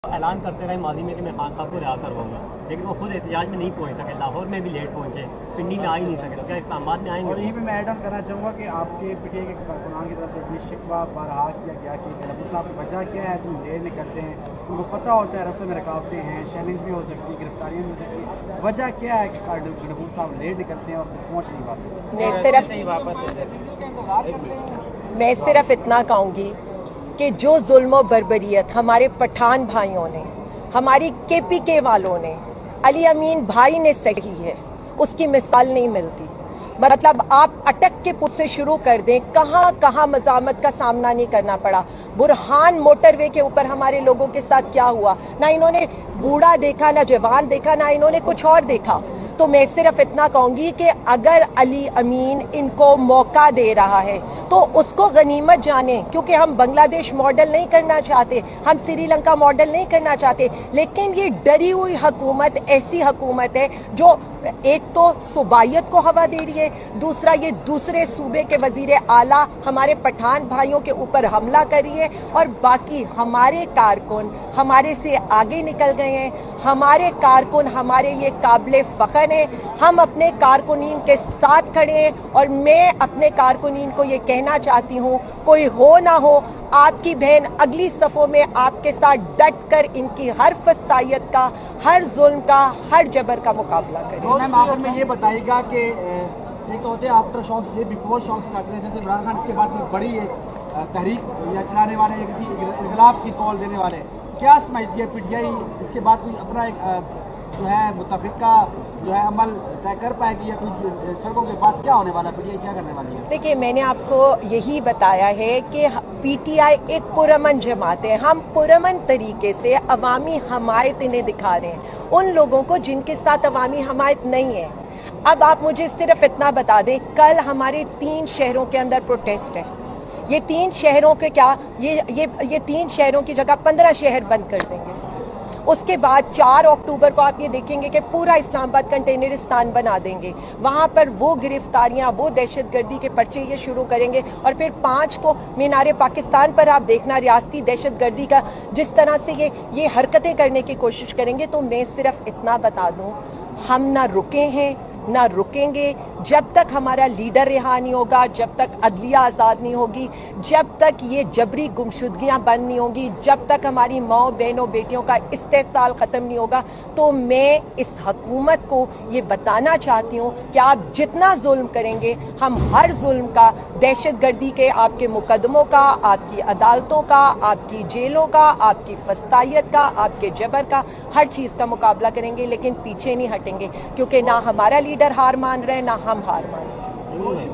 اعلان کرتے رہے ماضی میں کہ میں خان صاحب کو رہا کرواؤں گا، لیکن وہ خود احتجاج میں نہیں پہنچ سکے، لاہور میں بھی لیٹ پہنچے، پنڈی میں آ ہی نہیں سکے، تو کیا اسلام آباد میں آئیں گے؟ اور یہیں پہ میں ایڈ آن کرنا چاہوں گا کہ آپ کے پی ٹی آئی کے کارکنان کی طرف سے یہ شکوہ بارہا کیا گیا کہ گنابور صاحب کی وجہ کیا ہے، تم لیٹ نکلتے ہیں، ان کو پتہ ہوتا ہے راستے میں رکاوٹیں ہیں، شیلنج بھی ہو سکتی ہے، گرفتاریاں بھی ہو سکتی ہیں، وجہ کیا ہے کہ گنابور صاحب لیٹ نکلتے ہیں اور پہنچ نہیں پاتے؟ میں صرف اتنا کہوں گی کہ جو ظلم و بربریت ہمارے پٹھان بھائیوں نے، ہماری کے پی کے والوں نے، علی امین بھائی نے سہی ہے، اس کی مثال نہیں ملتی۔ مطلب آپ اٹک کے پل سے شروع کر دیں، کہاں کہاں مزاحمت کا سامنا نہیں کرنا پڑا۔ برہان موٹر وے کے اوپر ہمارے لوگوں کے ساتھ کیا ہوا، نہ انہوں نے بوڑھا دیکھا، نہ جوان دیکھا، نہ انہوں نے کچھ اور دیکھا۔ تو میں صرف اتنا کہوں گی کہ اگر علی امین ان کو موقع دے رہا ہے تو اس کو غنیمت جانیں، کیونکہ ہم بنگلہ دیش ماڈل نہیں کرنا چاہتے، ہم سری لنکا ماڈل نہیں کرنا چاہتے، لیکن یہ ڈری ہوئی حکومت ایسی حکومت ہے جو ایک تو صوبائیت کو ہوا دے رہی ہے، دوسرا یہ دوسرے صوبے کے وزیر اعلیٰ ہمارے پٹھان بھائیوں کے اوپر حملہ کر رہی ہے، اور باقی ہمارے کارکن ہمارے سے آگے نکل گئے ہیں، ہمارے کارکن ہمارے یہ قابل فخر ہیں، ہم اپنے کارکنین کے ساتھ کھڑے ہیں، اور میں اپنے کارکنین کو یہ کہنا چاہتی ہوں، کوئی ہو نہ ہو، آپ کی بہن اگلی صفوں میں آپ کے ساتھ ڈٹ کر ان کی ہر فسطائیت کا، ہر ظلم کا، ہر جبر کا مقابلہ کرے۔ میم آخر میں یہ بتائیے گا کہ ایک تو ہوتے ہیں آفٹر شاکس، یہ بیفور شاکس لگتے ہیں، جیسے عمران خان اس کے بعد کوئی بڑی ایک تحریک یا چلانے والے یا کسی انقلاب کی کال دینے والے، کیا سمجھتی ہے پی ٹی آئی اس کے بعد کوئی اپنا ایک جو ہے متفقہ جو ہے عمل طے کر پائے گی، یا کوئی سڑکوں کے بعد کیا ہونے والا ہے، پی ٹی آئی کیا کرنے والی ہے؟ دیکھیے، میں نے آپ کو یہی بتایا ہے کہ پی ٹی آئی ایک پرامن جماعت ہے، ہم پرامن طریقے سے عوامی حمایت انہیں دکھا رہے ہیں ان لوگوں کو جن کے ساتھ عوامی حمایت نہیں ہے۔ اب آپ مجھے صرف اتنا بتا دیں، کل ہمارے 3 شہروں کے اندر پروٹیسٹ ہے، یہ 3 شہروں کے کیا یہ 3 شہروں کی جگہ 15 شہر بند کر دیں گے۔ اس کے بعد 4 اکتوبر کو آپ یہ دیکھیں گے کہ پورا اسلام آباد کنٹینرستان بنا دیں گے، وہاں پر وہ گرفتاریاں، وہ دہشت گردی کے پرچے یہ شروع کریں گے، اور پھر 5 کو مینار پاکستان پر آپ دیکھنا ریاستی دہشت گردی کا جس طرح سے یہ حرکتیں کرنے کی کوشش کریں گے۔ تو میں صرف اتنا بتا دوں، ہم نہ رکے ہیں نہ رکیں گے جب تک ہمارا لیڈر رہا نہیں ہوگا، جب تک عدلیہ آزاد نہیں ہوگی، جب تک یہ جبری گمشدگیاں بند نہیں ہوں گی، جب تک ہماری ماؤں بہنوں بیٹیوں کا استحصال ختم نہیں ہوگا۔ تو میں اس حکومت کو یہ بتانا چاہتی ہوں کہ آپ جتنا ظلم کریں گے، ہم ہر ظلم کا، دہشت گردی کے آپ کے مقدموں کا، آپ کی عدالتوں کا، آپ کی جیلوں کا، آپ کی فسطائیت کا، آپ کے جبر کا، ہر چیز کا مقابلہ کریں گے، لیکن پیچھے نہیں ہٹیں گے، کیونکہ نہ ہمارا لیڈر ہار مان رہے، نہ ہم ہار مان رہے۔